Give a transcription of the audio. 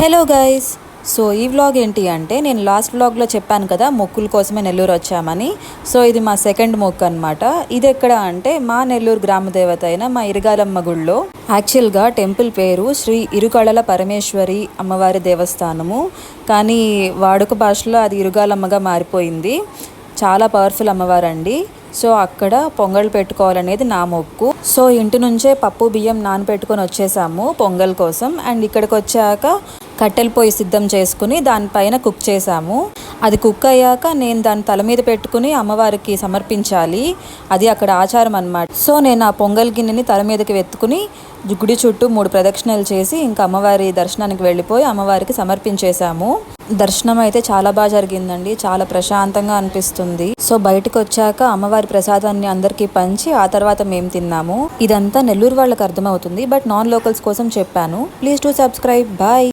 Hello guys. So ఈ vlog ఏంటి అంటే, నేను లాస్ట్ వ్లాగ్లో చెప్పాను కదా మొక్కుల కోసమే నెల్లూరు వచ్చామని. సో ఇది మా సెకండ్ మొక్కు అనమాట. ఇది ఎక్కడ అంటే మా నెల్లూరు గ్రామ దేవత అయిన మా ఇరుగాలమ్మ గుళ్ళో. యాక్చువల్గా టెంపుల్ పేరు శ్రీ ఇరుకళల పరమేశ్వరి అమ్మవారి దేవస్థానము, కానీ వాడుక భాషలో అది ఇరుగాలమ్మగా మారిపోయింది. చాలా పవర్ఫుల్ అమ్మవారండి. సో అక్కడ పొంగల్ పెట్టుకోవాలనేది నా మొక్కు. సో ఇంటి నుంచే పప్పు బియ్యం నానబెట్టుకొని వచ్చేసాము పొంగల్ కోసం. అండ్ ఇక్కడికి వచ్చాక కట్టెల పొయ్యి సిద్ధం చేసుకుని దానిపైన కుక్ చేసాము. అది కుక్ అయ్యాక నేను దాని తల మీద పెట్టుకుని అమ్మవారికి సమర్పించాలి. అది అక్కడ ఆచారం అన్నమాట. సో నేను ఆ పొంగల్ గిన్నెని తల మీదకి వెత్తుకుని గుడి చుట్టూ 3 ప్రదక్షిణలు చేసి ఇంకా అమ్మవారి దర్శనానికి వెళ్ళిపోయి అమ్మవారికి సమర్పించేశాము. దర్శనం అయితే చాలా బాగా జరిగిందండి. చాలా ప్రశాంతంగా అనిపిస్తుంది. సో బయటకు వచ్చాక అమ్మవారి ప్రసాదాన్ని అందరికీ పంచి ఆ తర్వాత మేము తిన్నాము. ఇదంతా నెల్లూరు వాళ్ళకి అర్థమవుతుంది, బట్ నాన్ లోకల్స్ కోసం చెప్పాను. Please to subscribe. బాయ్.